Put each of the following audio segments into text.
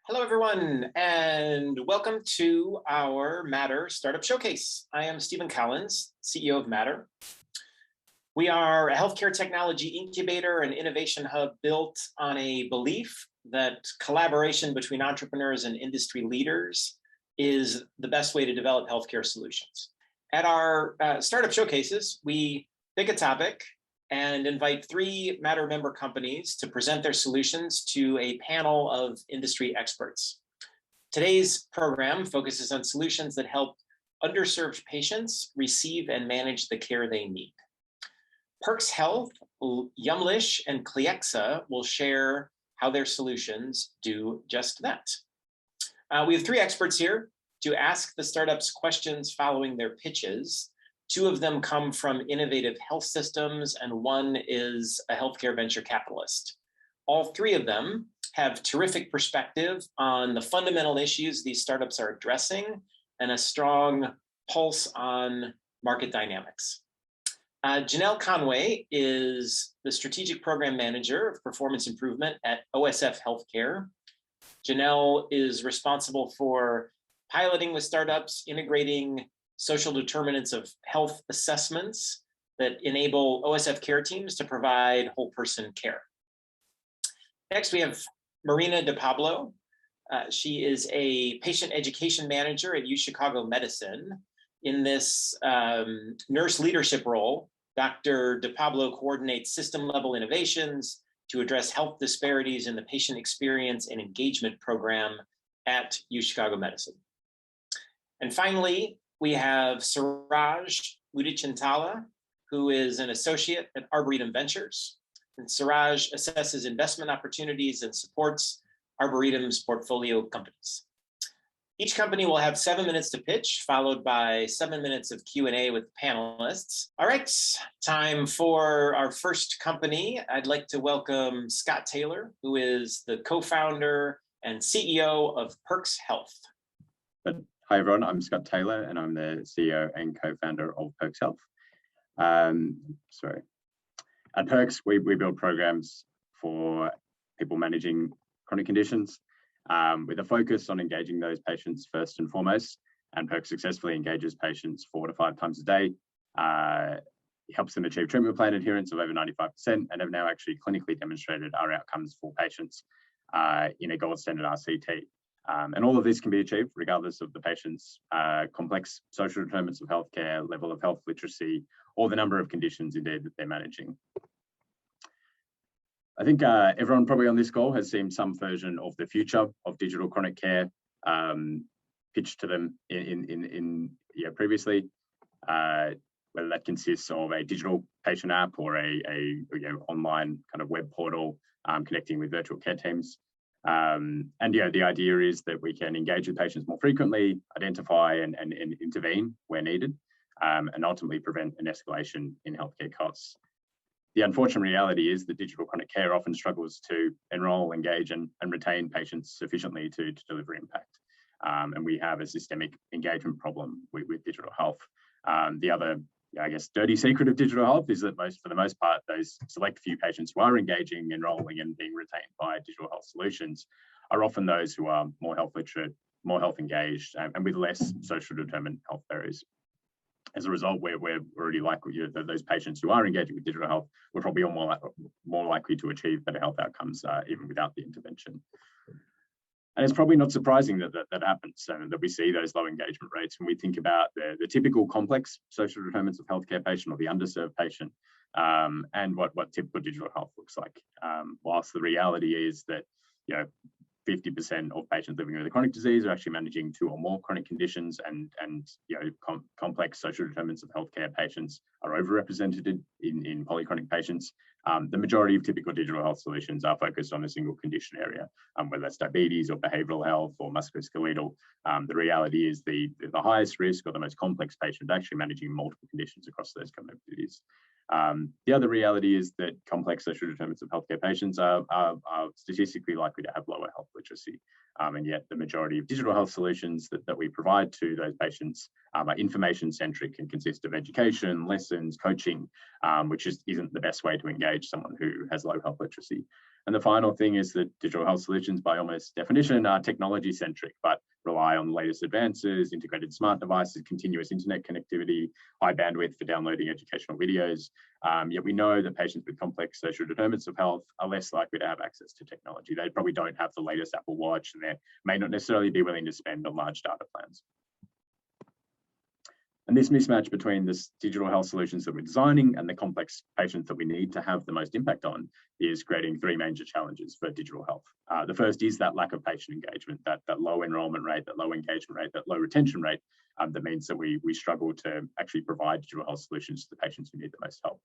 Hello, everyone, and welcome to our Matter Startup Showcase. I am Stephen Collins, CEO of Matter. We are a healthcare technology incubator and innovation hub built on a belief that collaboration between entrepreneurs and industry leaders is the best way to develop healthcare solutions. At our startup showcases, we pick a topic and invite 3 Matter member companies to present their solutions to a panel of industry experts. Today's program focuses on solutions that help underserved patients receive and manage the care they need. Perx Health, Ymlish, and Clexa will share how their solutions do just that. We have 3 experts here to ask the startups questions following their pitches. 2 of them come from innovative health systems, and 1 is a healthcare venture capitalist. All 3 of them have terrific perspective on the fundamental issues these startups are addressing and a strong pulse on market dynamics. Janelle Conway is the Strategic Program Manager of Performance Improvement at OSF Healthcare. Janelle is responsible for piloting with startups, integrating social determinants of health assessments that enable OSF care teams to provide whole person care. Next, we have Marina DePablo. She is a patient education manager at UChicago Medicine. In this nurse leadership role, Dr. DePablo coordinates system-level innovations to address health disparities in the patient experience and engagement program at UChicago Medicine. And finally, we have Suraj Udichintala, who is an associate at Arboretum Ventures. And Suraj assesses investment opportunities and supports Arboretum's portfolio companies. Each company will have 7 minutes to pitch, followed by 7 minutes of Q&A with panelists. All right, time for our first company. I'd like to welcome Scott Taylor, who is the co-founder and CEO of Perx Health. Hi everyone, I'm Scott Taylor and I'm the CEO and co-founder of Perx Health. At Perx, we build programs for people managing chronic conditions with a focus on engaging those patients first and foremost. And Perx successfully engages patients 4 to 5 times a day. It helps them achieve treatment plan adherence of over 95% and have now actually clinically demonstrated our outcomes for patients in a gold standard RCT. And all of this can be achieved regardless of the patient's complex social determinants of healthcare, level of health literacy, or the number of conditions indeed that they're managing. I think everyone probably on this call has seen some version of the future of digital chronic care pitched to them previously, whether that consists of a digital patient app or a online kind of web portal connecting with virtual care teams. The idea is that we can engage with patients more frequently, identify and intervene where needed, and ultimately prevent an escalation in healthcare costs. The unfortunate reality is that digital chronic care often struggles to enroll, engage, and retain patients sufficiently to deliver impact. And we have a systemic engagement problem with digital health. The other, dirty secret of digital health is that for the most part, those select few patients who are engaging, enrolling, and being retained by digital health solutions are often those who are more health literate, more health engaged, and with less social determinant health barriers. As a result, we're already likely that those patients who are engaging with digital health were probably all more likely to achieve better health outcomes even without the intervention. And it's probably not surprising that happens, that we see those low engagement rates when we think about the typical complex social determinants of healthcare patient or the underserved patient, and what typical digital health looks like. Whilst the reality is that 50% of patients living with a chronic disease are actually managing 2 or more chronic conditions, and complex social determinants of healthcare patients are overrepresented in polychronic patients. The majority of typical digital health solutions are focused on a single condition area, whether that's diabetes or behavioral health or musculoskeletal. The reality is the highest risk or the most complex patient actually managing multiple conditions across those comorbidities. The other reality is that complex social determinants of healthcare patients are statistically likely to have lower health literacy. And yet the majority of digital health solutions that we provide to those patients are information-centric and consist of education, lessons, coaching, which isn't the best way to engage someone who has low health literacy. And the final thing is that digital health solutions, by almost definition, are technology-centric, but rely on the latest advances, integrated smart devices, continuous internet connectivity, high bandwidth for downloading educational videos. Yet we know that patients with complex social determinants of health are less likely to have access to technology. They probably don't have the latest Apple Watch, and they may not necessarily be willing to spend on large data plans. And this mismatch between the digital health solutions that we're designing and the complex patients that we need to have the most impact on is creating three major challenges for digital health. The first is that lack of patient engagement, that low enrollment rate, that low engagement rate, that low retention rate, that means that we struggle to actually provide digital health solutions to the patients who need the most help.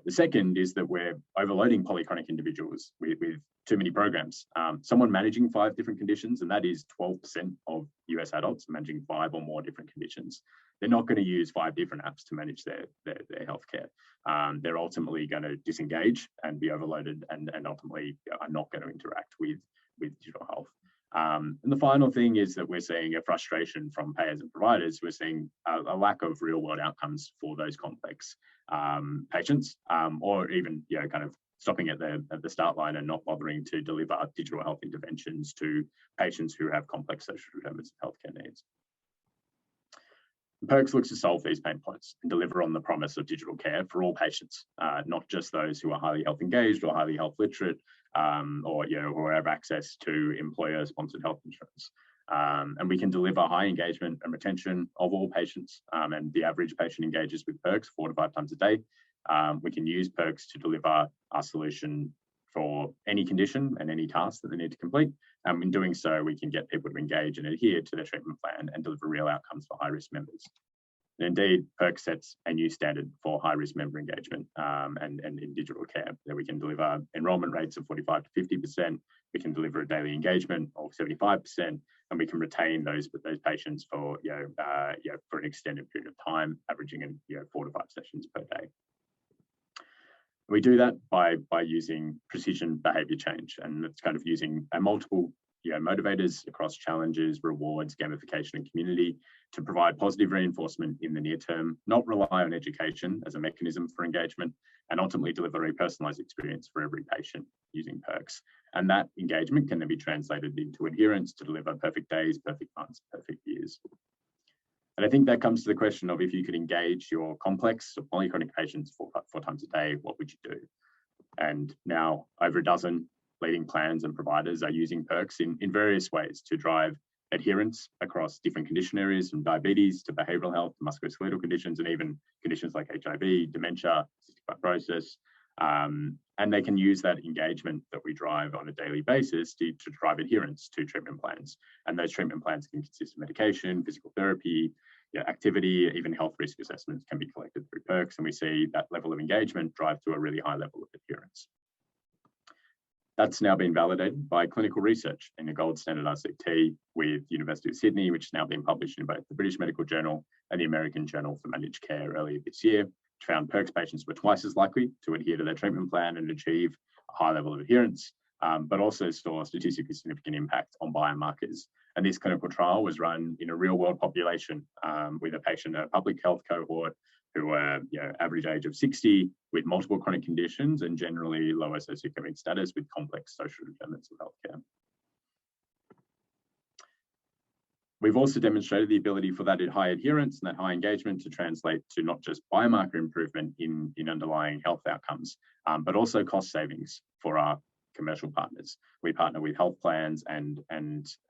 The second is that we're overloading polychronic individuals with too many programs. Someone managing 5 different conditions, and that is 12% of US adults managing 5 or more different conditions. They're not going to use 5 different apps to manage their healthcare. They're ultimately going to disengage and be overloaded, and ultimately are not going to interact with digital health. And the final thing is that we're seeing a frustration from payers and providers. We're seeing a lack of real world outcomes for those complex patients, or even kind of stopping at the start line and not bothering to deliver digital health interventions to patients who have complex social determinants of healthcare needs. Perx looks to solve these pain points and deliver on the promise of digital care for all patients, not just those who are highly health engaged or highly health literate, or who have access to employer-sponsored health insurance. And we can deliver high engagement and retention of all patients, and the average patient engages with Perx 4 to 5 times a day. We can use Perx to deliver our solution for any condition and any task that they need to complete. In doing so, we can get people to engage and adhere to their treatment plan and deliver real outcomes for high-risk members. And indeed, Perx sets a new standard for high-risk member engagement and in digital care, that we can deliver enrollment rates of 45 to 50%, we can deliver a daily engagement of 75%, and we can retain those patients for for an extended period of time, averaging 4 to 5 sessions per day. We do that by using precision behavior change, and it's kind of using multiple motivators across challenges, rewards, gamification, and community to provide positive reinforcement in the near term, not rely on education as a mechanism for engagement, and ultimately deliver a personalized experience for every patient using Perx. And that engagement can then be translated into adherence to deliver perfect days, perfect months, perfect years. And I think that comes to the question of, if you could engage your complex or polychronic patients 4 times a day, what would you do? And now over a dozen leading plans and providers are using Perx in various ways to drive adherence across different condition areas, from diabetes to behavioral health, to musculoskeletal conditions, and even conditions like HIV, dementia, cystic fibrosis. And they can use that engagement that we drive on a daily basis to drive adherence to treatment plans. And those treatment plans can consist of medication, physical therapy, activity, even health risk assessments can be collected through Perx. And we see that level of engagement drive to a really high level of adherence. That's now been validated by clinical research in the gold standard RCT with University of Sydney, which has now been published in both the British Medical Journal and the American Journal for Managed Care earlier this year, which found Perx patients were twice as likely to adhere to their treatment plan and achieve a high level of adherence, but also saw statistically significant impact on biomarkers. And this clinical trial was run in a real world population with a public health cohort who were average age of 60, with multiple chronic conditions and generally lower socioeconomic status with complex social determinants of healthcare. We've also demonstrated the ability for that high adherence and that high engagement to translate to not just biomarker improvement in underlying health outcomes, but also cost savings for our commercial partners. We partner with health plans and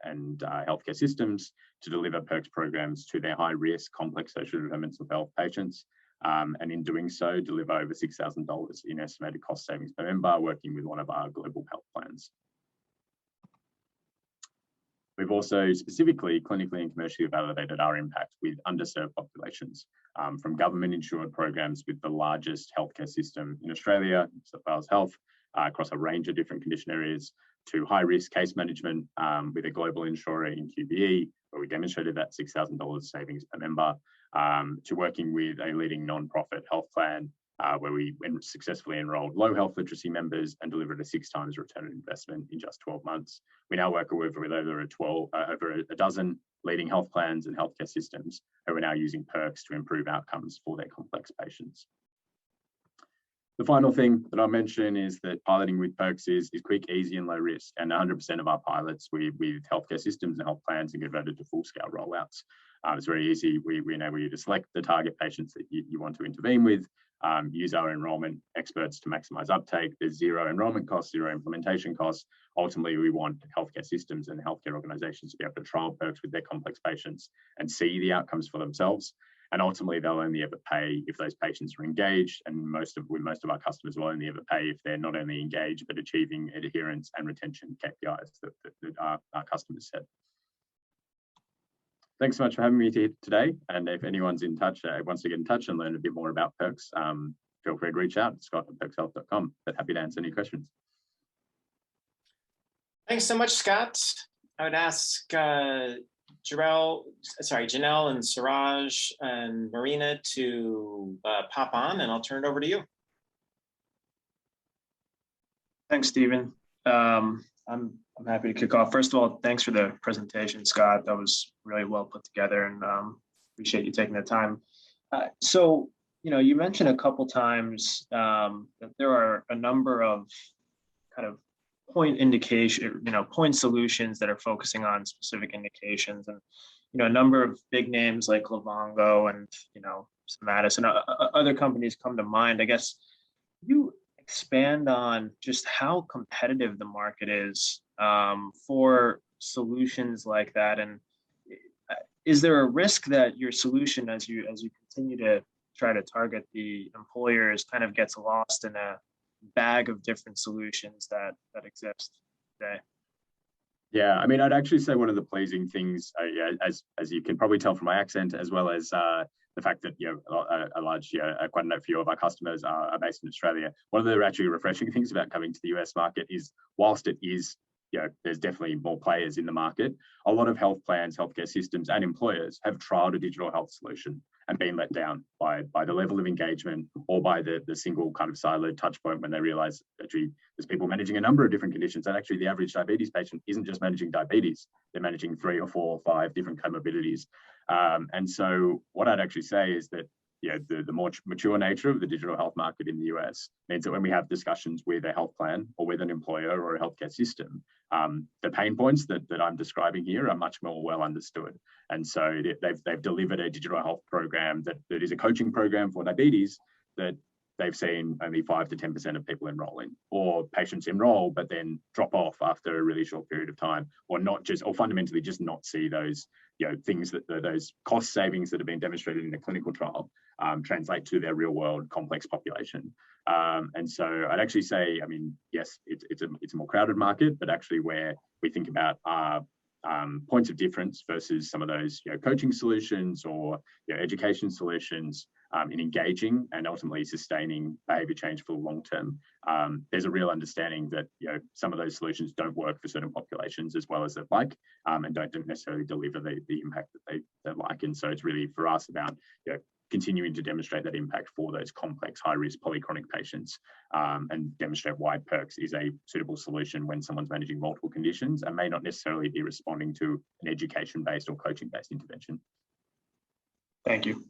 healthcare systems to deliver Perx programs to their high-risk, complex social determinants of health patients, and in doing so, deliver over $6,000 in estimated cost savings per member, working with one of our global health plans. We've also specifically clinically and commercially validated our impact with underserved populations, from government-insured programs with the largest healthcare system in Australia, Perx Health, across a range of different condition areas, to high-risk case management with a global insurer in QBE, where we demonstrated that $6,000 savings per member, to working with a leading non-profit health plan where we successfully enrolled low health literacy members and delivered a 6 times return on investment in just 12 months. We now work with over a dozen leading health plans and healthcare systems who are now using Perx to improve outcomes for their complex patients. The final thing that I'll mention is that piloting with Perx is quick, easy, and low risk. And 100% of our pilots with healthcare systems and health plans are converted to full-scale rollouts. It's very easy. We enable you to select the target patients that you want to intervene with, use our enrollment experts to maximize uptake. There's zero enrollment costs, zero implementation costs. Ultimately, we want healthcare systems and healthcare organizations to be able to trial Perx with their complex patients and see the outcomes for themselves. And ultimately, they'll only ever pay if those patients are engaged. And most of our customers will only ever pay if they're not only engaged, but achieving adherence and retention KPIs that our customers set. Thanks so much for having me today. And if anyone's in touch, wants to get in touch and learn a bit more about Perx, feel free to reach out, scott@perxhealth.com. But happy to answer any questions. Thanks so much, Scott. I would ask Janelle and Suraj and Marina to pop on, and I'll turn it over to you. Thanks, Stephen. I'm happy to kick off. First of all, thanks for the presentation, Scott. That was really well put together, and appreciate you taking the time. So, you mentioned a couple times that there are a number of kind of point solutions that are focusing on specific indications, and a number of big names like Livongo and Somatis and other companies come to mind. I guess you expand on just how competitive the market is for solutions like that, and is there a risk that your solution, as you continue to try to target the employers, kind of gets lost in a bag of different solutions that exist today? Yeah, I mean, I'd actually say one of the pleasing things, as you can probably tell from my accent, as well as the fact that quite a few of our customers are based in Australia. One of the actually refreshing things about coming to the US market is, whilst it is, there's definitely more players in the market, a lot of health plans, healthcare systems, and employers have trialed a digital health solution and been let down by the level of engagement or by the single kind of siloed touch point when they realize actually there's people managing a number of different conditions, and actually the average diabetes patient isn't just managing diabetes, they're managing 3 or 4 or 5 different comorbidities. And so what I'd actually say is that the more mature nature of the digital health market in the US means that when we have discussions with a health plan or with an employer or a healthcare system, the pain points that I'm describing here are much more well understood. And so they've delivered a digital health program that is a coaching program for diabetes that they've seen only 5 to 10% of people enroll in, or patients enroll but then drop off after a really short period of time, or fundamentally just not see those things those cost savings that have been demonstrated in a clinical trial translate to their real world complex population. And so I'd actually say, I mean, yes, it's a more crowded market, but actually where we think about points of difference versus some of those coaching solutions or education solutions in engaging and ultimately sustaining behavior change for the long term. There's a real understanding that some of those solutions don't work for certain populations as well as they'd like, and don't necessarily deliver the impact that they'd like. And so it's really for us about continuing to demonstrate that impact for those complex, high-risk polychronic patients, and demonstrate why Perx is a suitable solution when someone's managing multiple conditions and may not necessarily be responding to an education-based or coaching-based intervention. Thank you.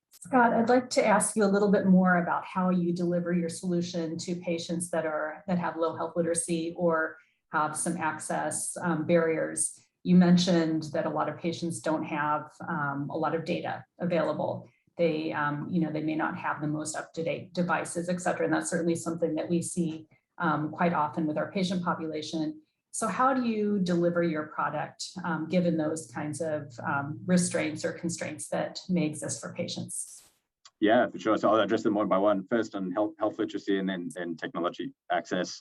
Scott, I'd like to ask you a little bit more about how you deliver your solution to patients that have low health literacy or have some access barriers. You mentioned that a lot of patients don't have a lot of data available. They, they may not have the most up-to-date devices, et cetera. And that's certainly something that we see quite often with our patient population. So how do you deliver your product given those kinds of restraints or constraints that may exist for patients? Yeah, for sure. So I'll address them one by one. First on health literacy and then technology access.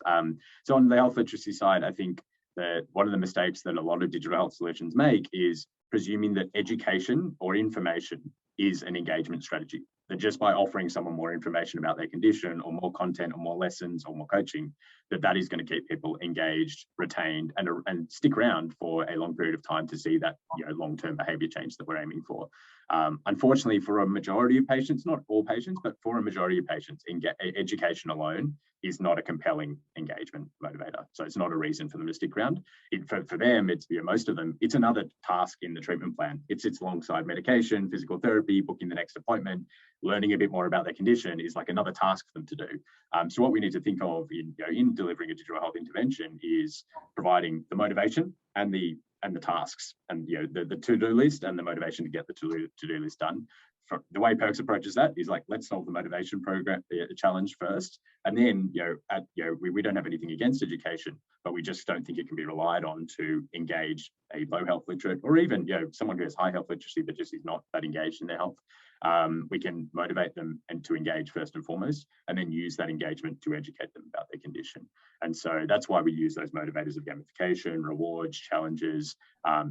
So on the health literacy side, I think that one of the mistakes that a lot of digital health solutions make is presuming that education or information is an engagement strategy. that just by offering someone more information about their condition or more content or more lessons or more coaching, that is going to keep people engaged, retained, and stick around for a long period of time to see that long-term behavior change that we're aiming for. Unfortunately, for a majority of patients, not all patients, but for a majority of patients, education alone is not a compelling engagement motivator. So it's not a reason for them to stick around. For them, it's most of them, it's another task in the treatment plan. It sits alongside medication, physical therapy, booking the next appointment, learning a bit more about their condition is like another task for them to do. So what we need to think of in delivering a digital health intervention is providing the motivation and the tasks, and the to-do list and the motivation to get the to-do list done. The way Perx approaches that is like, let's solve the motivation program, the challenge first, and then we don't have anything against education, but we just don't think it can be relied on to engage a low health literate, or even someone who has high health literacy but just is not that engaged in their health. We can motivate them and to engage first and foremost, and then use that engagement to educate them about their condition. And so that's why we use those motivators of gamification, rewards, challenges,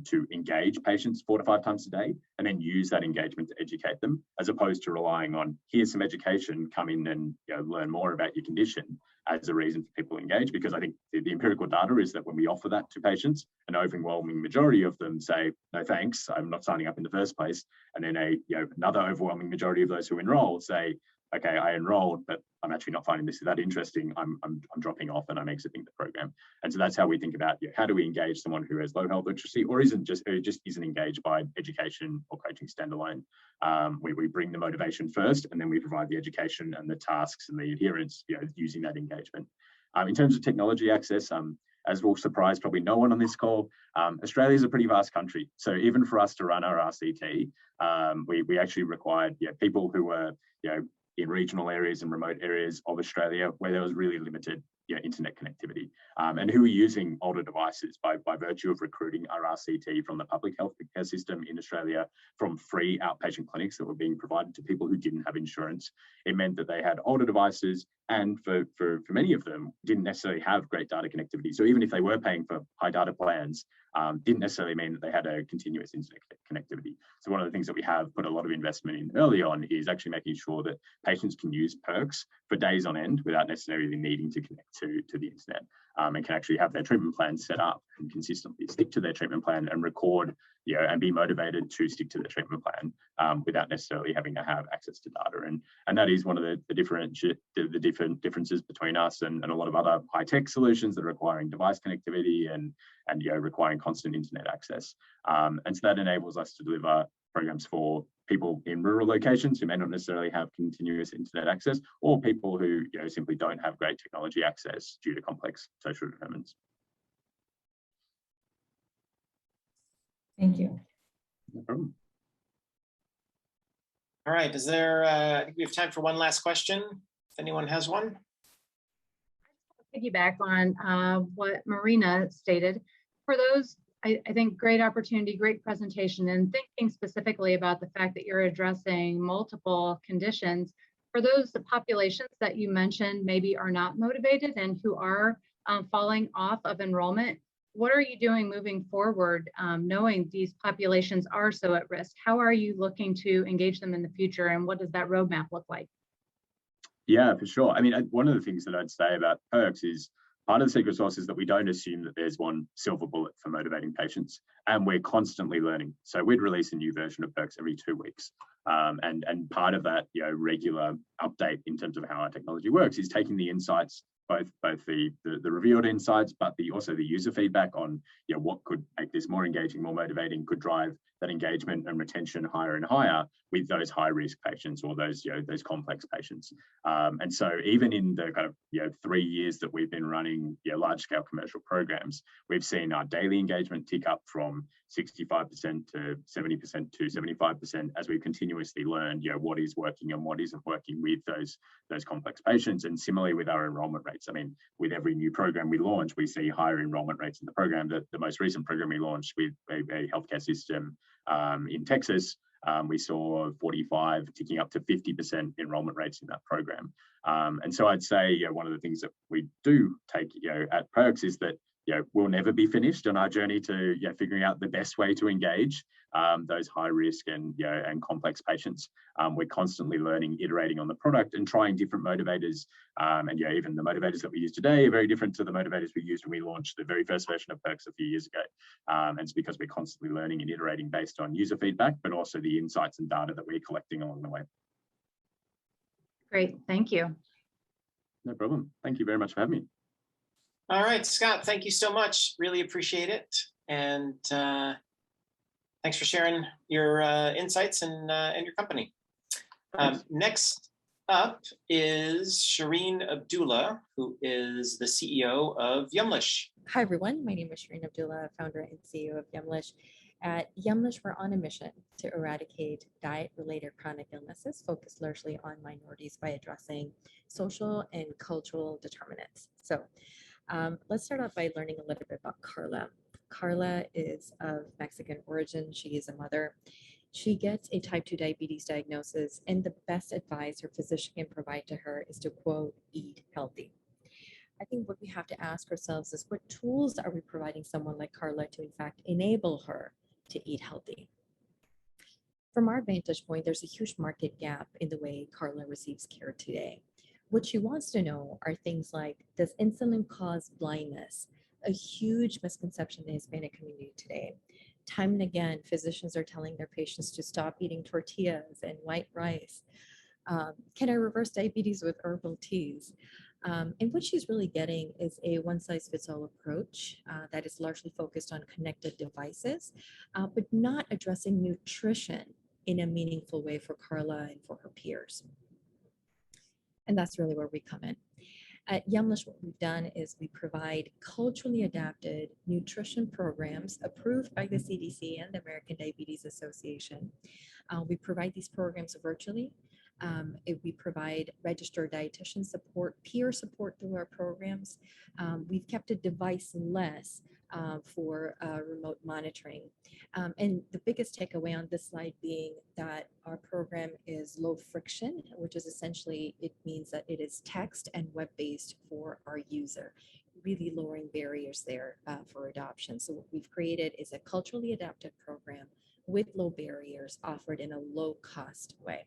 to engage patients 4 to 5 times a day, and then use that engagement to educate them, as opposed to relying on, here's some education, come in and learn more about your condition, as a reason for people to engage. Because I think the empirical data is that when we offer that to patients, an overwhelming majority of them say, no thanks, I'm not signing up in the first place. And then another overwhelming majority of those who enroll say, okay, I enrolled, but I'm actually not finding this that interesting. I'm dropping off and I'm exiting the program. And so that's how we think about how do we engage someone who has low health literacy or just isn't engaged by education or coaching standalone. We bring the motivation first, and then we provide the education and the tasks and the adherence, using that engagement. In terms of technology access, as will surprise probably no one on this call, Australia is a pretty vast country. So even for us to run our RCT, we actually required people who were in regional areas and remote areas of Australia where there was really limited internet connectivity, and who were using older devices by virtue of recruiting our RCT from the public healthcare system in Australia, from free outpatient clinics that were being provided to people who didn't have insurance. It meant that they had older devices, and for many of them didn't necessarily have great data connectivity. So even if they were paying for high data plans, didn't necessarily mean that they had a continuous internet connectivity. So one of the things that we have put a lot of investment in early on is actually making sure that patients can use Perx for days on end without necessarily needing to connect to the internet, and can actually have their treatment plan set up and consistently stick to their treatment plan and record, and be motivated to stick to their treatment plan without necessarily having to have access to data. And that is one of the different differences between us and a lot of other high-tech solutions that are requiring device connectivity and requiring constant internet access. And so that enables us to deliver programs for people in rural locations who may not necessarily have continuous internet access, or people who simply don't have great technology access due to complex social determinants. Thank you. No problem. All right, is there, I think we have time for one last question, if anyone has one. Piggyback on what Marina stated. For those, I think great opportunity, great presentation, and thinking specifically about the fact that you're addressing multiple conditions. For those, the populations that you mentioned maybe are not motivated and who are falling off of enrollment, what are you doing moving forward, knowing these populations are so at risk? How are you looking to engage them in the future, and what does that roadmap look like? Yeah, for sure. I mean, one of the things that I'd say about Perx is part of the secret sauce is that we don't assume that there's one silver bullet for motivating patients, and we're constantly learning. So we'd release a new version of Perx every 2 weeks. And part of that regular update in terms of how our technology works is taking the insights, both the revealed insights, but also the user feedback on what could make this more engaging, more motivating, could drive that engagement and retention higher and higher with those high risk patients or those complex patients. And so even in the kind of 3 years that we've been running large scale commercial programs, we've seen our daily engagement tick up from 65% to 70% to 75% as we've continuously learned what is working and what isn't working with those complex patients. And similarly with our enrollment rates. I mean, with every new program we launch, we see higher enrollment rates in the program. The most recent program we launched with a healthcare system in Texas, we saw 45 ticking up to 50% enrollment rates in that program. And so I'd say one of the things that we do take at Perx is that we'll never be finished on our journey to figuring out the best way to engage those high risk and complex patients. We're constantly learning, iterating on the product, and trying different motivators. And even the motivators that we use today are very different to the motivators we used when we launched the very first version of Perx a few years ago. And it's because we're constantly learning and iterating based on user feedback, but also the insights and data that we're collecting along the way. Great, thank you. No problem. Thank you very much for having me. All right, Scott, thank you so much. Really appreciate it. And thanks for sharing your insights and your company. Next up is Shireen Abdullah, who is the CEO of Ymlish. Hi, everyone. My name is Shireen Abdullah, founder and CEO of Ymlish. At Ymlish, we're on a mission to eradicate diet-related chronic illnesses, focused largely on minorities by addressing social and cultural determinants. So let's start off by learning a little bit about Carla. Carla is of Mexican origin. She is a mother. She gets a type 2 diabetes diagnosis, and the best advice her physician can provide to her is to, quote, eat healthy. I think what we have to ask ourselves is, what tools are we providing someone like Carla to, in fact, enable her to eat healthy? From our vantage point, there's a huge market gap in the way Carla receives care today. What she wants to know are things like, does insulin cause blindness? A huge misconception in the Hispanic community today. Time and again, physicians are telling their patients to stop eating tortillas and white rice. Can I reverse diabetes with herbal teas? And what she's really getting is a one-size-fits-all approach that is largely focused on connected devices, but not addressing nutrition in a meaningful way for Carla and for her peers. And that's really where we come in. At Ymlish, what we've done is we provide culturally adapted nutrition programs approved by the CDC and the American Diabetes Association. We provide these programs virtually. We provide registered dietitian support, peer support through our programs. We've kept it device-less for remote monitoring. And the biggest takeaway on this slide being that our program is low friction, which is essentially, it means that it is text and web-based for our user, really lowering barriers there for adoption. So what we've created is a culturally adapted program with low barriers offered in a low-cost way.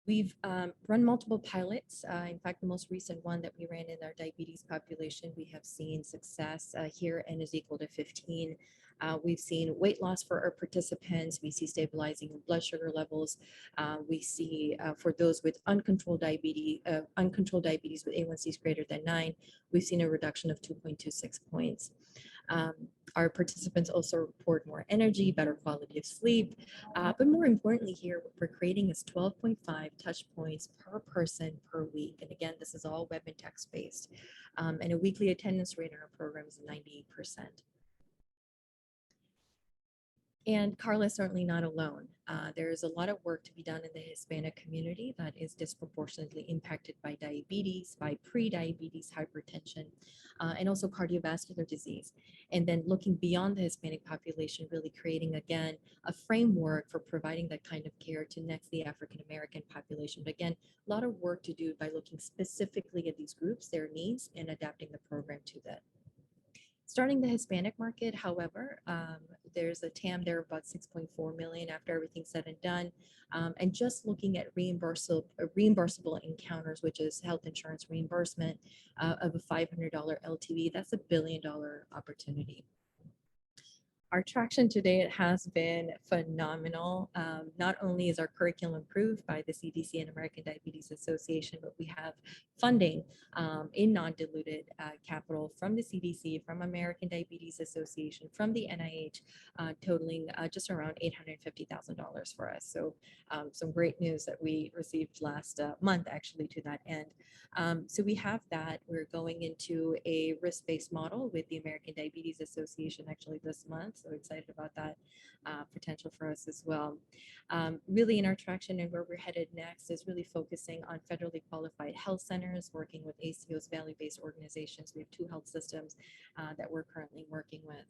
We've run multiple pilots. In fact, the most recent one that we ran in our diabetes population, we have seen success here, N is equal to 15. We've seen weight loss for our participants. We see stabilizing of blood sugar levels. We see for those with uncontrolled diabetes with A1Cs greater than 9, we've seen a reduction of 2.26 points. Our participants also report more energy, better quality of sleep, but more importantly here, what we're creating is 12.5 touch points per person per week. And again, this is all web and text based. And a weekly attendance rate in our program is 98%. And Carla is certainly not alone. There's a lot of work to be done in the Hispanic community that is disproportionately impacted by diabetes, by pre-diabetes, hypertension, and also cardiovascular disease. And then looking beyond the Hispanic population, really creating, again, a framework for providing that kind of care to next the African-American population. But again, a lot of work to do by looking specifically at these groups, their needs, and adapting the program to that. Starting the Hispanic market, however, there's a TAM there of about 6.4 million after everything's said and done. And just looking at reimbursable encounters, which is health insurance reimbursement of a $500 LTV, that's $1 billion opportunity. Our traction today has been phenomenal. Not only is our curriculum approved by the CDC and American Diabetes Association, but we have funding in non-diluted capital from the CDC, from American Diabetes Association, from the NIH, totaling just around $850,000 for us. So some great news that we received last month, actually, to that end. So we have that. We're going into a risk-based model with the American Diabetes Association actually this month. So excited about that potential for us as well. Really in our traction and where we're headed next is really focusing on federally qualified health centers, working with ACOs, value-based organizations. We have 2 health systems that we're currently working with.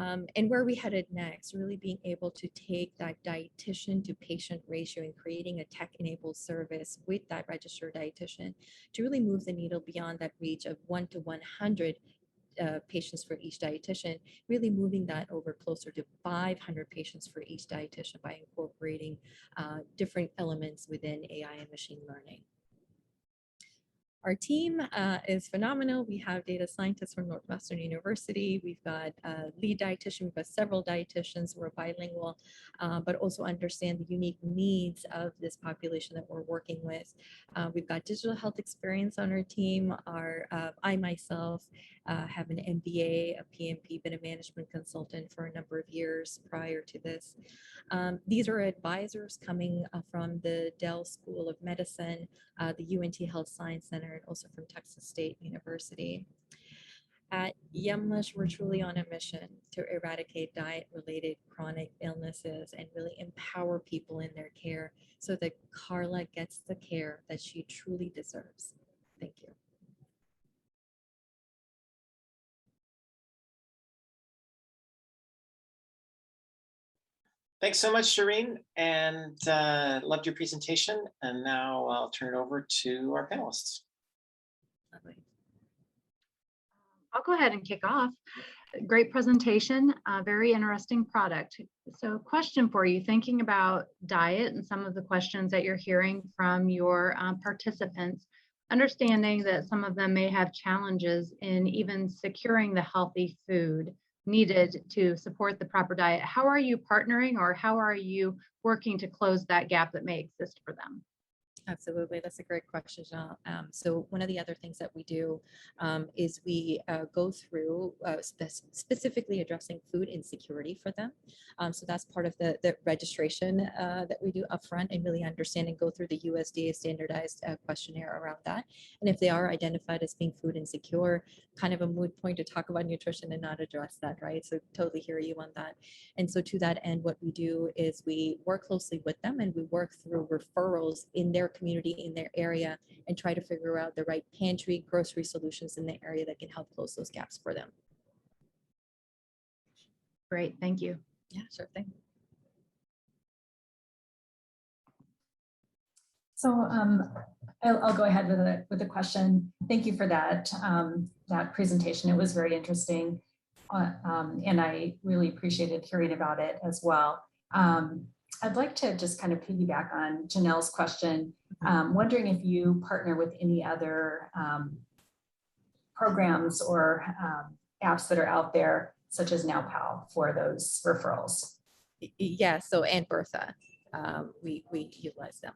And where we headed next, really being able to take that dietitian to patient ratio and creating a tech-enabled service with that registered dietitian to really move the needle beyond that reach of 1 to 100 patients for each dietitian, really moving that over closer to 500 patients for each dietitian by incorporating different elements within AI and machine learning. Our team is phenomenal. We have data scientists from Northwestern University. We've got a lead dietitian. We've got several dietitians who are bilingual, but also understand the unique needs of this population that we're working with. We've got digital health experience on our team. I myself have an MBA, a PMP, been a management consultant for a number of years prior to this. These are advisors coming from the Dell School of Medicine, the UNT Health Science Center, and also from Texas State University. At Ymlish, we're truly on a mission to eradicate diet-related chronic illnesses and really empower people in their care so that Carla gets the care that she truly deserves. Thank you. Thanks so much, Shireen, and loved your presentation. And now I'll turn it over to our panelists. Lovely. I'll go ahead and kick off. Great presentation, very interesting product. So question for you, thinking about diet and some of the questions that you're hearing from your participants, understanding that some of them may have challenges in even securing the healthy food needed to support the proper diet. How are you partnering, or how are you working to close that gap that may exist for them? Absolutely, that's a great question, Janelle. So one of the other things that we do is we go through specifically addressing food insecurity for them. So that's part of the registration that we do upfront, and really understand and go through the USDA standardized questionnaire around that. And if they are identified as being food insecure, kind of a moot point to talk about nutrition and not address that, right? So totally hear you on that. And so to that end, what we do is we work closely with them, and we work through referrals in their community, in their area, and try to figure out the right pantry, grocery solutions in the area that can help close those gaps for them. Great, thank you. Yeah, sure thing. So I'll go ahead with a question. Thank you for that, that presentation. It was very interesting. And I really appreciated hearing about it as well. I'd like to just kind of piggyback on Janelle's question, wondering if you partner with any other programs or apps that are out there, such as NowPal, for those referrals. Yeah, so and Bertha, we utilize them.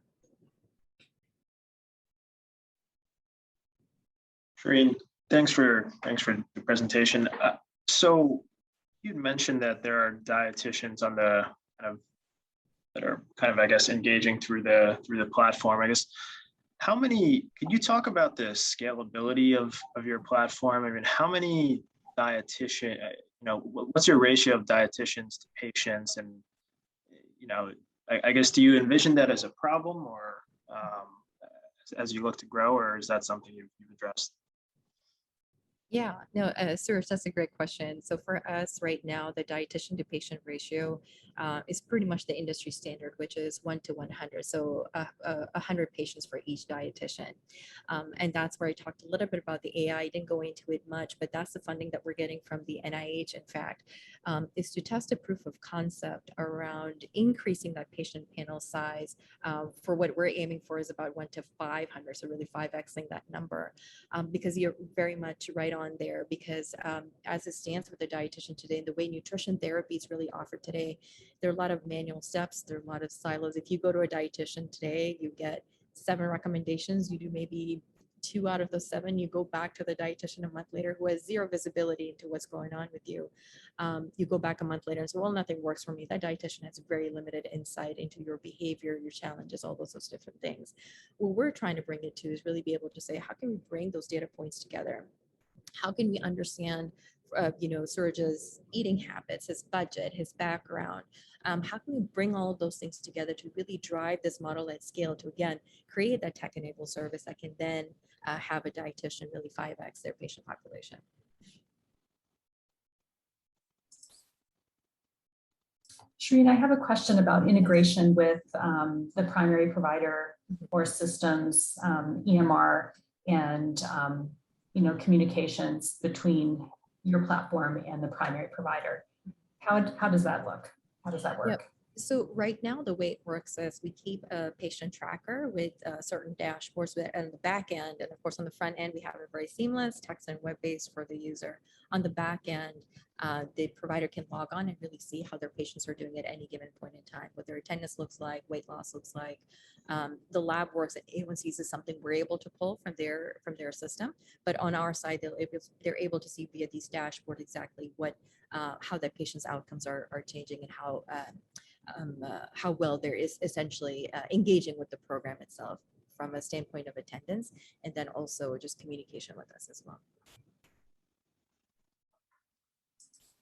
Shireen, thanks for the presentation. So you'd mentioned that there are dietitians on the that are kind of, I guess, engaging through the platform. I guess, how many, could you talk about the scalability of your platform? I mean, how many dietitian, what's your ratio of dietitians to patients? And, I guess, do you envision that as a problem, or as you look to grow, or is that something you've addressed? Yeah, no, Suraj, that's a great question. So for us right now, the dietitian to patient ratio is pretty much the industry standard, which is 1 to 100. So 100 patients for each dietitian. And that's where I talked a little bit about the AI. I didn't go into it much, but that's the funding that we're getting from the NIH, in fact, is to test a proof of concept around increasing that patient panel size for what we're aiming for is about 1 to 500. So really 5xing that number, because you're very much right on there, because as it stands with the dietitian today, the way nutrition therapy is really offered today, there are a lot of manual steps, there are a lot of silos. If you go to a dietitian today, you get 7 recommendations, you do maybe 2 out of those 7, you go back to the dietitian a month later who has 0 visibility into what's going on with you. You go back a month later and say, well, nothing works for me. That dietitian has very limited insight into your behavior, your challenges, all those different things. What we're trying to bring it to is really be able to say, how can we bring those data points together? How can we understand, Suraj's eating habits, his budget, his background? How can we bring all of those things together to really drive this model at scale to, again, create that tech-enabled service that can then have a dietitian really 5x their patient population? Shireen, I have a question about integration with the primary provider or systems, EMR, and communications between your platform and the primary provider. How does that look? How does that work? Yep. So right now, the way it works is we keep a patient tracker with certain dashboards on the back end. And of course, on the front end, we have a very seamless text and web-based for the user. On the back end, the provider can log on and really see how their patients are doing at any given point in time, what their attendance looks like, weight loss looks like. The lab works at A1Cs is something we're able to pull from their system. But on our side, they're able to see via these dashboards exactly what how that patient's outcomes are changing and how well there is essentially engaging with the program itself from a standpoint of attendance, and then also just communication with us as well.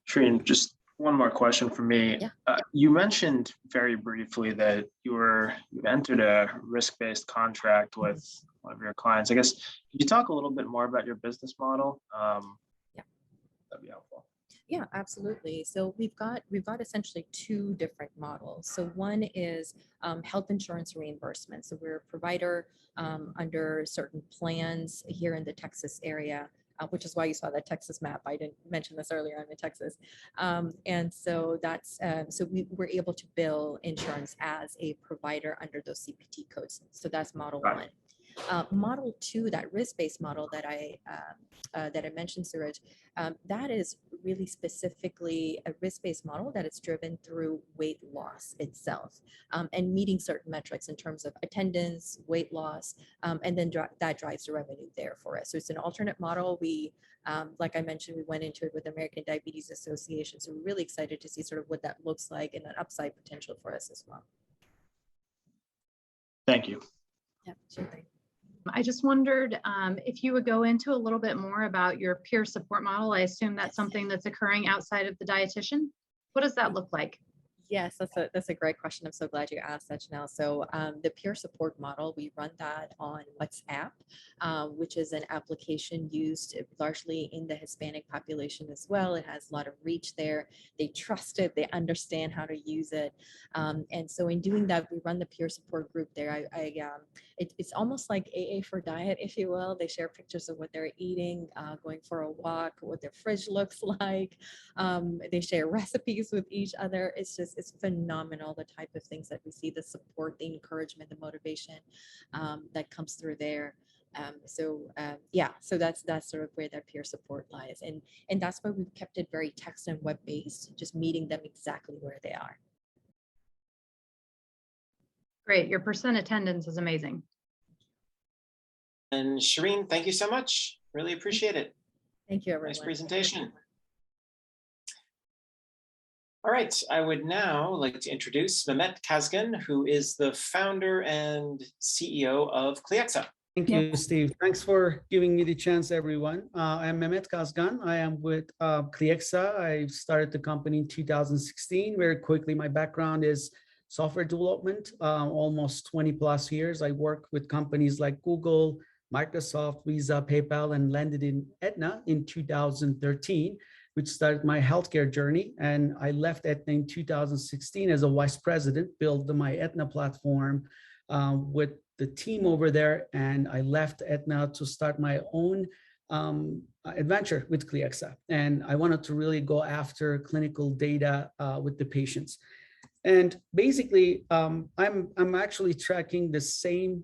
Shireen, just one more question for me. Yeah. You mentioned very briefly that you entered a risk-based contract with one of your clients. I guess, could you talk a little bit more about your business model? Yeah. That'd be helpful. Yeah, absolutely. So we've got essentially two different models. So one is health insurance reimbursement. So we're a provider under certain plans here in the Texas area, which is why you saw that Texas map. I didn't mention this earlier. I'm in Texas. And so that's, so we're able to bill insurance as a provider under those CPT codes. So that's model one. Model two, that risk-based model that I mentioned, Suraj, that is really specifically a risk-based model that is driven through weight loss itself and meeting certain metrics in terms of attendance, weight loss, and then that drives the revenue there for us. So it's an alternate model. We, like I mentioned, we went into it with the American Diabetes Association. So we're really excited to see sort of what that looks like and an upside potential for us as well. Thank you. Yeah, sure thing. I just wondered if you would go into a little bit more about your peer support model. I assume that's something that's occurring outside of the dietitian. What does that look like? Yes, that's a great question. I'm so glad you asked that, Janelle. So the peer support model, we run that on WhatsApp, which is an application used largely in the Hispanic population as well. It has a lot of reach there. They trust it. They understand how to use it. And so in doing that, we run the peer support group there. It's almost like AA for diet, if you will. They share pictures of what they're eating, going for a walk, what their fridge looks like. They share recipes with each other. It's phenomenal, the type of things that we see, the support, the encouragement, the motivation that comes through there. So that's sort of where that peer support lies. And that's why we've kept it very text and web based, just meeting them exactly where they are. Great. Your percent attendance is amazing. And Shireen, thank you so much. Really appreciate it. Thank you, everyone. Nice presentation. All right, I would now like to introduce Mehmet Kazgan, who is the founder and CEO of Cliexa. Thank you, Steve. Thanks for giving me the chance, everyone. I'm Mehmet Kazgan. I am with Cliexa. I started the company in 2016. Very quickly, my background is software development, almost 20 plus years. I worked with companies like Google, Microsoft, Visa, PayPal, and landed in Aetna in 2013. Which started my healthcare journey. And I left Aetna in 2016 as a vice president, built my Aetna platform with the team over there. And I left Aetna to start my own adventure with Cliexa. And I wanted to really go after clinical data with the patients. And basically, I'm actually tracking the same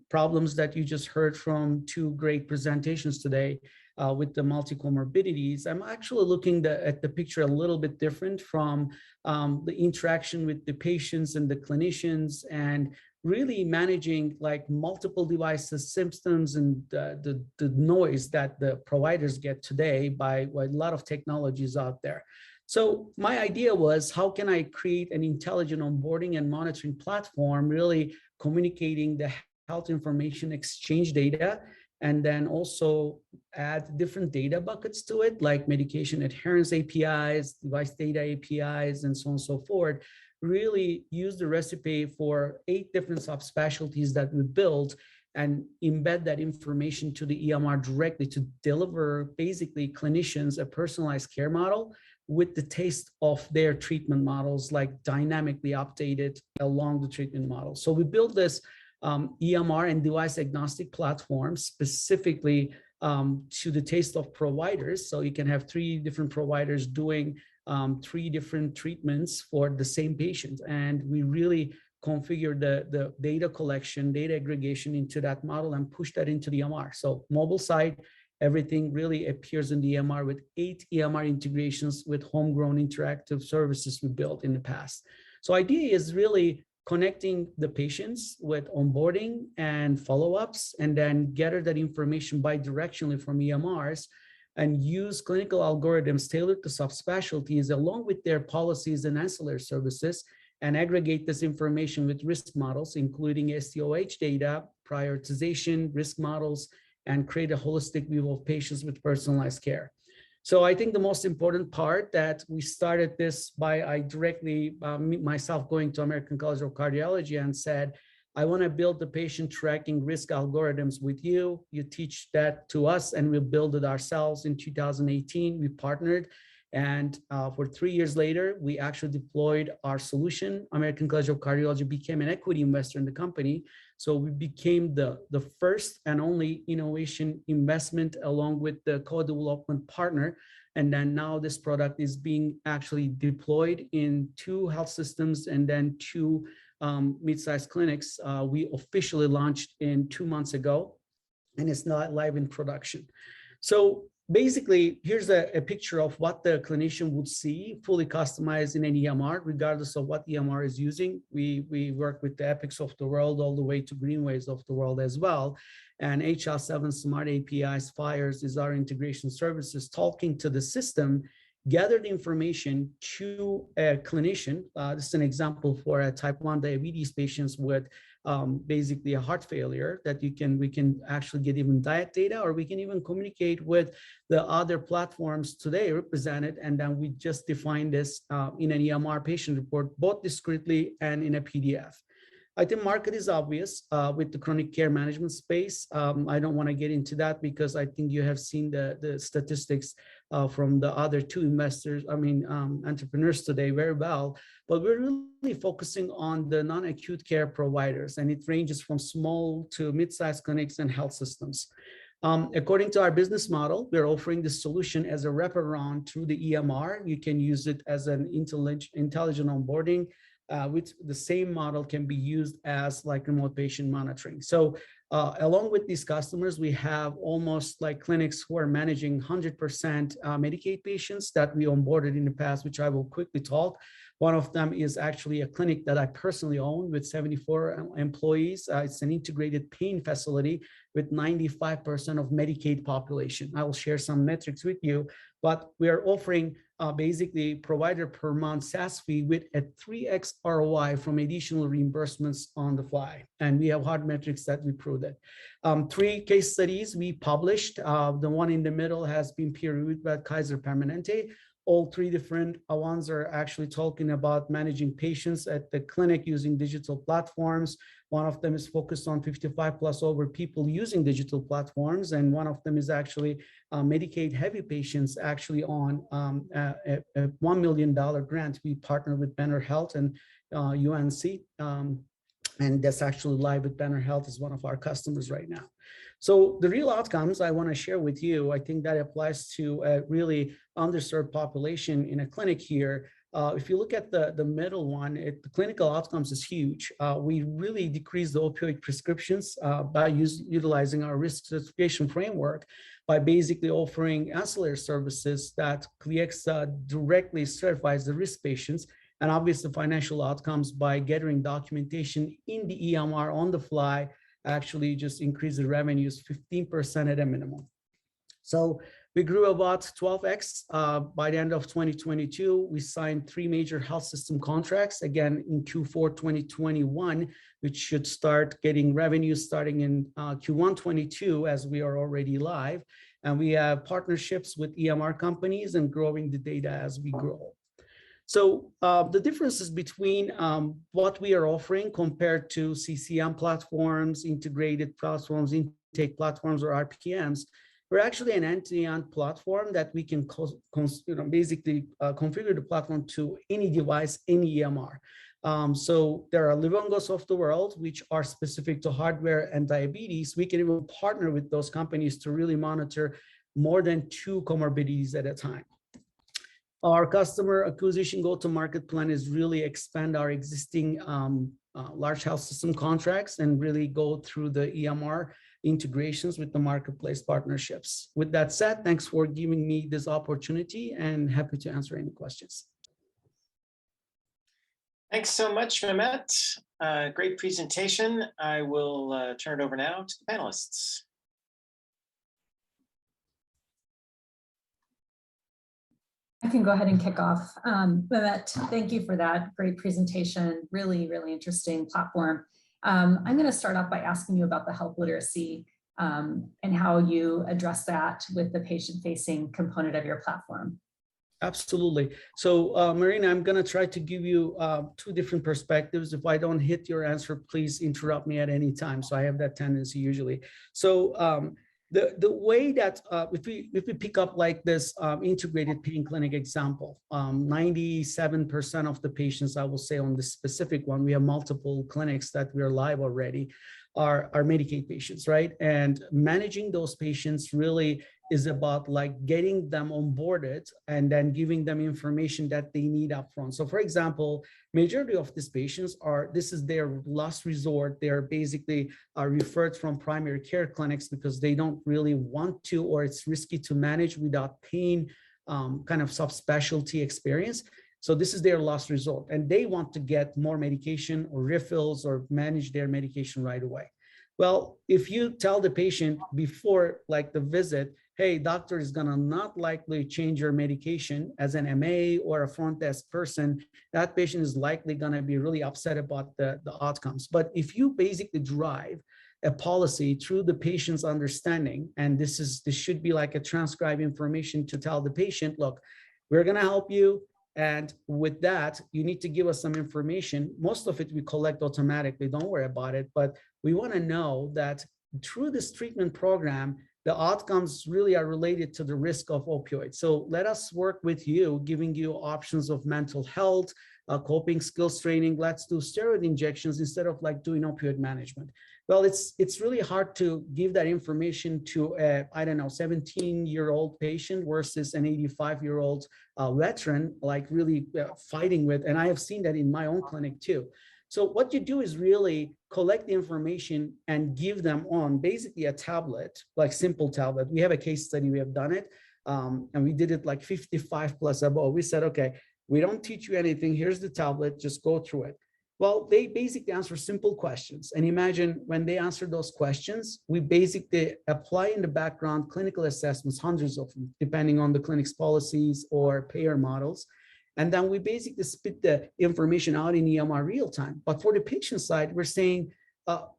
problems that you just heard from two great presentations today. With the multi-comorbidities, I'm actually looking at the picture a little bit different from the interaction with the patients and the clinicians, and really managing like multiple devices, symptoms, and the noise that the providers get today by a lot of technologies out there. So my idea was, how can I create an intelligent onboarding and monitoring platform, really communicating the health information exchange data, and then also add different data buckets to it, like medication adherence APIs, device data APIs, and so on and so forth. Really use the recipe for 8 different subspecialties that we built and embed that information to the EMR directly to deliver basically clinicians a personalized care model with the taste of their treatment models, like dynamically updated along the treatment model. So we built this EMR and device agnostic platform specifically to the taste of providers. So you can have 3 different providers doing 3 different treatments for the same patient. And we really configure the data collection, data aggregation into that model and push that into the EMR. So mobile side, everything really appears in the EMR with 8 EMR integrations with homegrown interactive services we built in the past. So idea is really connecting the patients with onboarding and follow-ups, and then gather that information bidirectionally from EMRs and use clinical algorithms tailored to subspecialties along with their policies and ancillary services, and aggregate this information with risk models, including SDOH data, prioritization, risk models, and create a holistic view of patients with personalized care. So I think the most important part that we started this by I directly myself going to American College of Cardiology and said, I want to build the patient tracking risk algorithms with you. You teach that to us and we'll build it ourselves. In 2018, we partnered. And for 3 years later, we actually deployed our solution. American College of Cardiology became an equity investor in the company. So we became the first and only innovation investment along with the co-development partner. And then now this product is being actually deployed in 2 health systems and then 2 mid-sized clinics. We officially launched in 2 months ago, and it's now live in production. So basically, here's a picture of what the clinician would see fully customized in an EMR, regardless of what EMR is using. We work with the Epics of the world all the way to Greenways of the world as well. And HL7 Smart APIs, FHIRs is our integration services talking to the system, gather the information to a clinician. This is an example for a type 1 diabetes patients with basically a heart failure that we can actually get even diet data, or we can even communicate with the other platforms today represented. And then we just define this in an EMR patient report, both discretely and in a PDF. I think market is obvious with the chronic care management space. I don't want to get into that because I think you have seen the statistics from the other 2 investors, entrepreneurs today very well. But we're really focusing on the non-acute care providers, and it ranges from small to mid-sized clinics and health systems. According to our business model, we're offering this solution as a wraparound through the EMR. You can use it as an intelligent onboarding. With the same model can be used as like remote patient monitoring. So along with these customers, we have almost like clinics who are managing 100% Medicaid patients that we onboarded in the past, which I will quickly talk. One of them is actually a clinic that I personally own with 74 employees. It's an integrated pain facility with 95% of Medicaid population. I will share some metrics with you, but we are offering basically provider per month SaaS fee with a 3x ROI from additional reimbursements on the fly. And we have hard metrics that we prove that. 3 case studies we published. The one in the middle has been peer reviewed by Kaiser Permanente. All 3 different ones are actually talking about managing patients at the clinic using digital platforms. One of them is focused on 55 plus over people using digital platforms. And one of them is actually Medicaid heavy patients actually on a $1 million grant. We partner with Banner Health and UNC. And that's actually live with Banner Health is one of our customers right now. So the real outcomes I want to share with you, I think that applies to a really underserved population in a clinic here. If you look at the middle one, the clinical outcomes is huge. We really decrease the opioid prescriptions by utilizing our risk certification framework by basically offering ancillary services that Cliexa directly certifies the risk patients, and obviously financial outcomes by gathering documentation in the EMR on the fly, actually just increase the revenues 15% at a minimum. So we grew about 12x. By the end of 2022, we signed 3 major health system contracts, again in Q4 2021, which should start getting revenue starting in Q1 22 as we are already live. And we have partnerships with EMR companies and growing the data as we grow. So the differences between what we are offering compared to CCM platforms, integrated platforms, intake platforms, or RPMs, We're actually an end-to-end platform that we can basically configure the platform to any device, any EMR. So there are Livongos of the world, which are specific to hardware and diabetes. We can even partner with those companies to really monitor more than 2 comorbidities at a time. Our customer acquisition go-to-market plan is really expand our existing large health system contracts and really go through the EMR integrations with the marketplace partnerships. With that said, thanks for giving me this opportunity and happy to answer any questions. Thanks so much, Mehmet. Great presentation. I will turn it over now to the panelists. I can go ahead and kick off. Mehmet, thank you for that great presentation. Really, really interesting platform. I'm going to start off by asking you about the health literacy and how you address that with the patient-facing component of your platform. Absolutely. So, Marina, I'm going to try to give you 2 different perspectives. If I don't hit your answer, please interrupt me at any time. So I have that tendency usually. So the way that if we pick up like this integrated pain clinic example, 97% of the patients, I will say on this specific one, we have multiple clinics that we are live already, are Medicaid patients, right? And managing those patients really is about like getting them onboarded and then giving them information that they need upfront. So for example, majority of these patients this is their last resort. They're basically referred from primary care clinics because they don't really want to, or it's risky to manage without pain kind of subspecialty experience. So this is their last resort and they want to get more medication or refills or manage their medication right away. Well, if you tell the patient before like the visit, hey, doctor is gonna not likely change your medication as an MA or a front desk person, that patient is likely gonna be really upset about the outcomes. But if you basically drive a policy through the patient's understanding, and this should be like a transcribed information to tell the patient, look, we're gonna help you. And with that, you need to give us some information. Most of it we collect automatically, don't worry about it. But we wanna know that through this treatment program, the outcomes really are related to the risk of opioids. So let us work with you, giving you options of mental health, coping skills training. Let's do steroid injections instead of like doing opioid management. Well, it's really hard to give that information to a, I don't know, 17-year-old patient versus an 85-year-old veteran, like really fighting with. And I have seen that in my own clinic too. So what you do is really collect the information and give them on basically a tablet, like simple tablet. We have a case study, we have done it. And we did it like 55 plus above. We said, okay, we don't teach you anything. Here's the tablet, just go through it. Well, they basically answer simple questions. And imagine when they answer those questions, we basically apply in the background clinical assessments, hundreds of them, depending on the clinic's policies or payer models. And then we basically spit the information out in EMR real time. But for the patient side, we're saying,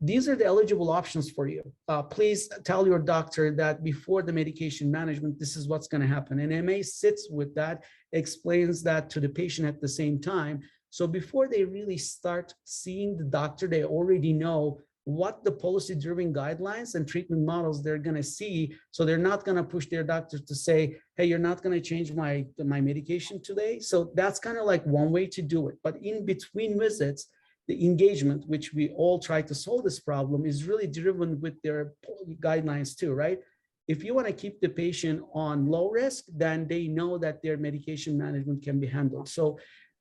these are the eligible options for you. Please tell your doctor that before the medication management, this is what's going to happen. And MA sits with that, explains that to the patient at the same time. So before they really start seeing the doctor, they already know what the policy-driven guidelines and treatment models they're going to see. So they're not going to push their doctor to say, hey, you're not going to change my medication today. So that's kind of like one way to do it. But in between visits, the engagement, which we all try to solve this problem, is really driven with their guidelines too, right? If you want to keep the patient on low risk, then they know that their medication management can be handled. So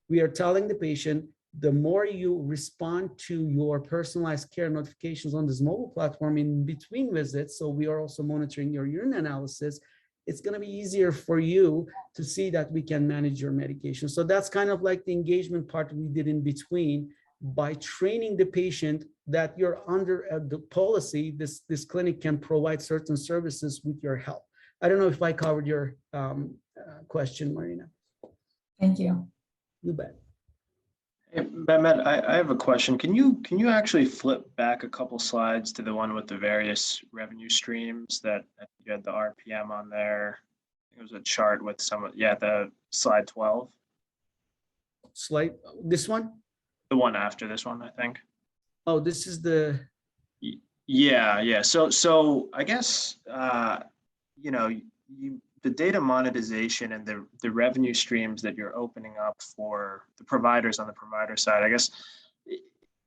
we are telling the patient, the more you respond to your personalized care notifications on this mobile platform in between visits, so we are also monitoring your urine analysis, it's going to be easier for you to see that we can manage your medication. So that's kind of like the engagement part we did in between by training the patient that you're under the policy, this clinic can provide certain services with your help. I don't know if I covered your question, Marina. Thank you. You bet. Hey, Mehmet, I have a question. Can you actually flip back a couple slides to the one with the various revenue streams that you had the RPM on there? It was a chart with some, yeah, the slide 12. Slide, this one? The one after this one, I think. Oh, this is the. Yeah. So I guess, the data monetization and the revenue streams that you're opening up for the providers on the provider side, I guess,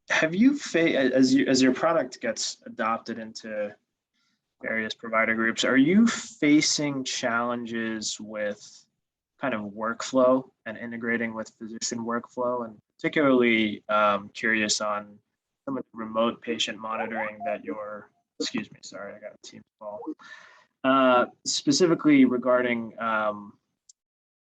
have you as your product gets adopted into various provider groups, are you facing challenges with kind of workflow and integrating with physician workflow? And particularly curious on some of the remote patient monitoring that excuse me, sorry, I got a team call. Specifically regarding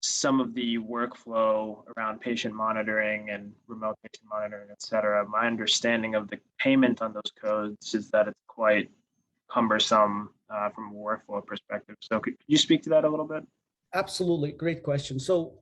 some of the workflow around patient monitoring and remote patient monitoring, et cetera. My understanding of the payment on those codes is that it's quite cumbersome from a workflow perspective. So could you speak to that a little bit? Absolutely, great question. So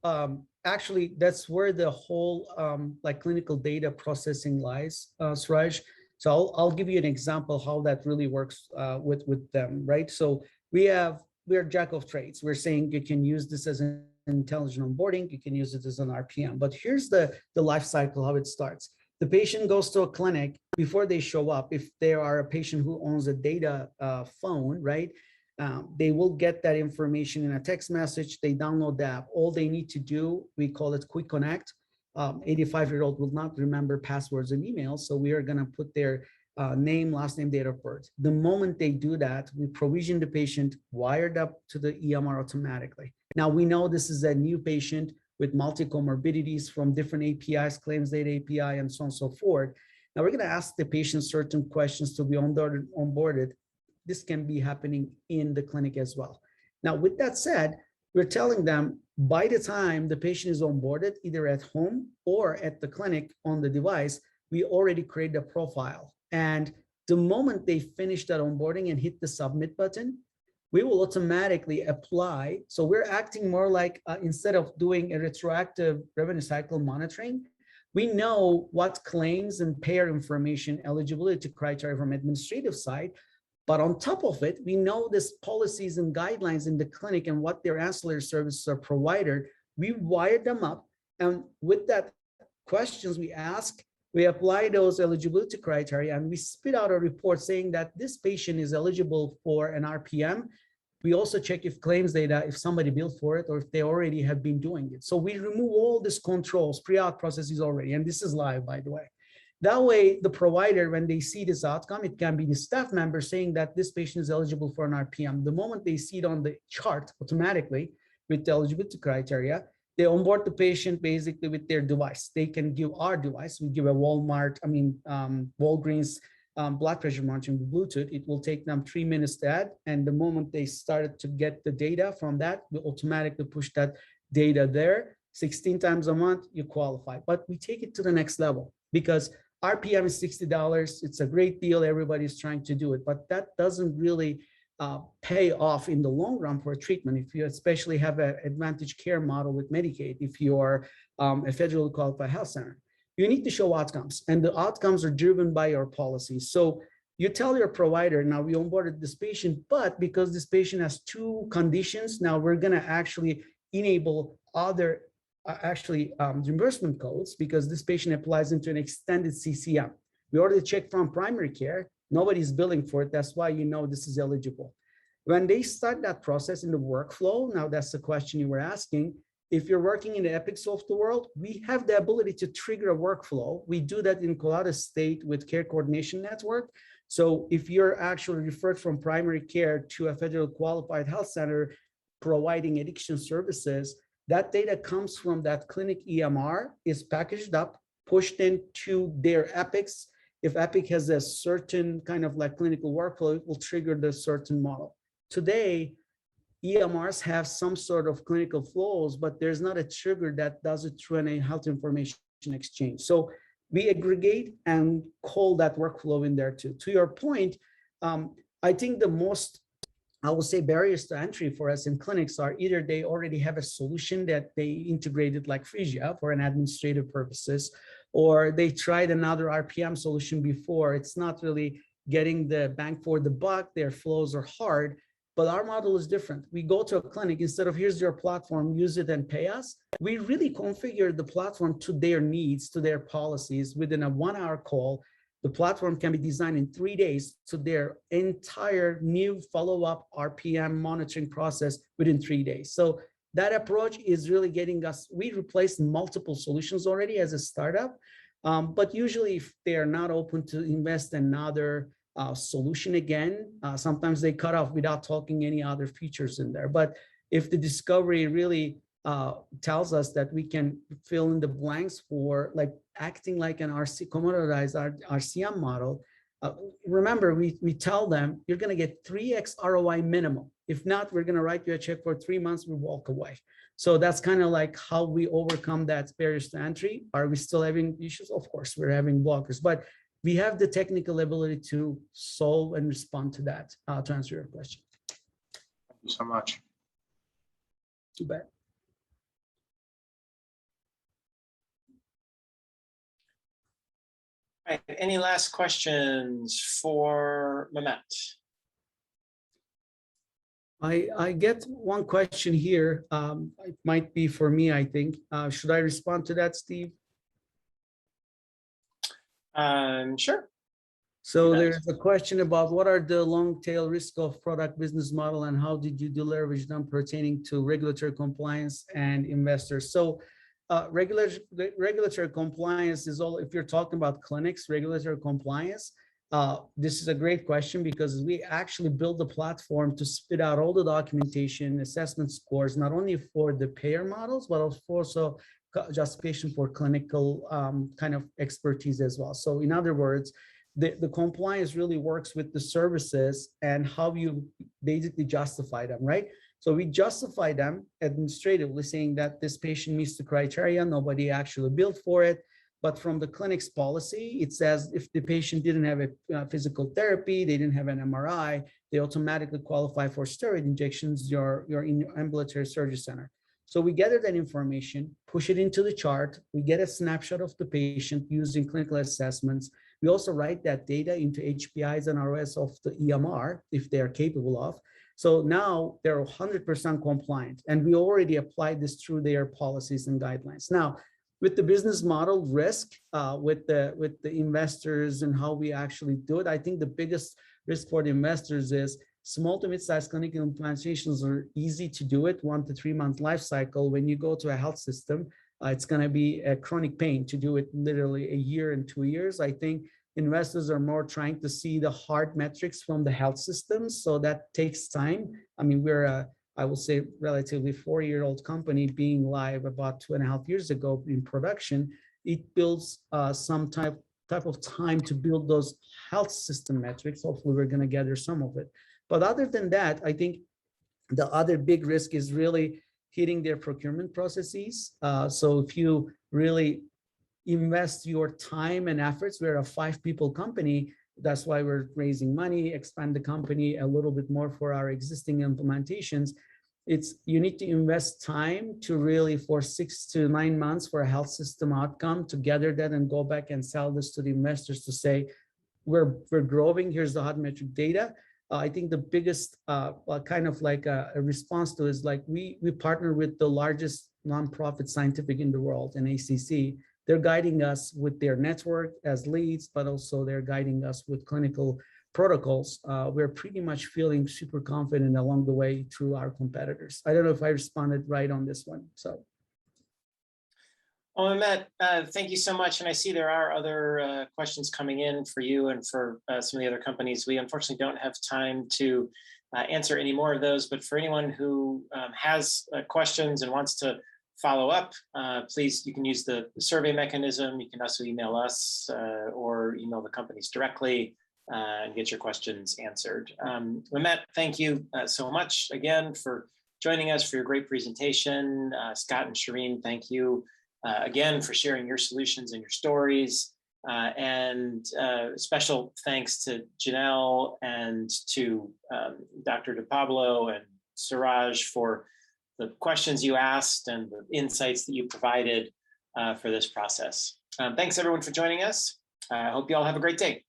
actually, that's where the whole clinical data processing lies, Suraj. So I'll give you an example how that really works with them, right? So we're jack of trades. We're saying you can use this as an intelligent onboarding, you can use it as an RPM. But here's the life cycle, how it starts. The patient goes to a clinic. Before they show up, if they are a patient who owns a data phone, right? They will get that information in a text message. They download the app. All they need to do, we call it Quick Connect. 85-year-old will not remember passwords and emails. So we are going to put their name, last name, date of birth. The moment they do that, we provision the patient wired up to the EMR automatically. Now we know this is a new patient with multi-comorbidities from different APIs, claims data API, and so on and so forth. Now we're going to ask the patient certain questions to be onboarded. This can be happening in the clinic as well. Now, with that said, we're telling them by the time the patient is onboarded, either at home or at the clinic on the device, we already create a profile. And the moment they finish that onboarding and hit the submit button, we will automatically apply. So we're acting more like instead of doing a retroactive revenue cycle monitoring, we know what claims and payer information eligibility criteria from administrative side. But on top of it, we know this policies and guidelines in the clinic and what their ancillary services are provided. We wire them up. And with that questions we ask, we apply those eligibility criteria and we spit out a report saying that this patient is eligible for an RPM. We also check if claims data, if somebody billed for it or if they already have been doing it. So we remove all these controls, pre-auth processes already. And this is live, by the way. That way, the provider, when they see this outcome, it can be the staff member saying that this patient is eligible for an RPM. The moment they see it on the chart automatically with the eligibility criteria, they onboard the patient basically with their device. They can give our device. We give a Walgreens blood pressure monitoring with Bluetooth. It will take them 3 minutes to add. And the moment they started to get the data from that, we automatically push that data there. 16 times a month, you qualify. But we take it to the next level because RPM is $60. It's a great deal. Everybody's trying to do it, but that doesn't really pay off in the long run for a treatment. If you especially have an advantage care model with Medicaid, if you are a federally qualified health center, you need to show outcomes, and the outcomes are driven by your policies. So you tell your provider, now we onboarded this patient, but because this patient has 2 conditions, now we're going to actually enable other reimbursement codes because this patient applies into an extended CCM. We already checked from primary care. Nobody's billing for it. That's why you know this is eligible. When they start that process in the workflow, now that's the question you were asking. If you're working in the Epics of the world, we have the ability to trigger a workflow. We do that in Colorado State with Care Coordination Network. So if you're actually referred from primary care to a federal qualified health center providing addiction services, that data comes from that clinic EMR, is packaged up, pushed into their Epics. If Epic has a certain kind of like clinical workflow, it will trigger the certain model. Today, EMRs have some sort of clinical flows, but there's not a trigger that does it through a health information exchange. So we aggregate and call that workflow in there too. To your point, I think the most, I would say, barriers to entry for us in clinics are either they already have a solution that they integrated like Phreesia for an administrative purposes, or they tried another RPM solution before. It's not really getting the bang for the buck. Their flows are hard, but our model is different. We go to a clinic, instead of here's your platform, use it and pay us, we really configure the platform to their needs, to their policies within a 1-hour call. The platform can be designed in 3 days to their entire new follow-up RPM monitoring process within 3 days. So that approach is really getting us, we replaced multiple solutions already as a startup, but usually if they are not open to invest another solution again, sometimes they cut off without talking any other features in there. But if the discovery really tells us that we can fill in the blanks for like acting like an commoditized RCM model, remember, we tell them you're going to get 3x ROI minimum. If not, we're going to write you a check for 3 months, we walk away. So that's kind of like how we overcome that barriers to entry. Are we still having issues? Of course, we're having blockers, but we have the technical ability to solve and respond to that, to answer your question. Thank you so much. Too bad. All right, any last questions for Mehmet? I get one question here. It might be for me, I think. Should I respond to that, Steve? Sure. So there's a question about what are the long tail risk of product business model and how did you leverage them pertaining to regulatory compliance and investors? So regulatory compliance is all, if you're talking about clinics, regulatory compliance, this is a great question because we actually build the platform to spit out all the documentation, assessment scores, not only for the payer models, but also justification for clinical kind of expertise as well. So in other words, the compliance really works with the services and how you basically justify them, right? So we justify them administratively, saying that this patient meets the criteria, nobody actually billed for it. But from the clinic's policy, it says if the patient didn't have a physical therapy, they didn't have an MRI, they automatically qualify for steroid injections, you're in your ambulatory surgery center. So we gather that information, push it into the chart, we get a snapshot of the patient using clinical assessments. We also write that data into HPIs and ROS of the EMR, if they are capable of. So now they're 100% compliant, and we already applied this through their policies and guidelines. Now, with the business model risk, with the investors and how we actually do it, I think the biggest risk for the investors is small to mid-sized clinical implantations are easy to do it, 1 to 3 month life cycle. When you go to a health system, it's going to be a chronic pain to do it literally a year and 2 years. I think investors are more trying to see the hard metrics from the health systems. So that takes time. I mean, we're a, I will say, relatively 4-year-old company being live about 2.5 years ago in production. It builds some type of time to build those health system metrics. Hopefully we're going to gather some of it. But other than that, I think the other big risk is really hitting their procurement processes. So if you really invest your time and efforts, we're a 5-people company. That's why we're raising money, expand the company a little bit more for our existing implementations. You need to invest time to really, for 6 to 9 months for a health system outcome, to gather that and go back and sell this to the investors to say, we're growing, here's the hard metric data. I think the biggest kind of like a response to is like we partner with the largest nonprofit scientific in the world, an ACC. They're guiding us with their network as leads, but also they're guiding us with clinical protocols. We're pretty much feeling super confident along the way through our competitors. I don't know if I responded right on this one. So. Well, Mehmet, thank you so much. And I see there are other questions coming in for you and for some of the other companies. We unfortunately don't have time to answer any more of those, but for anyone who has questions and wants to follow up, please, you can use the survey mechanism. You can also email us or email the companies directly and get your questions answered. Mehmet, thank you so much again for joining us, for your great presentation. Scott and Shireen, thank you again for sharing your solutions and your stories. And special thanks to Janelle and to Dr. DePablo and Suraj for the questions you asked and the insights that you provided for this process. Thanks everyone for joining us. I hope you all have a great day.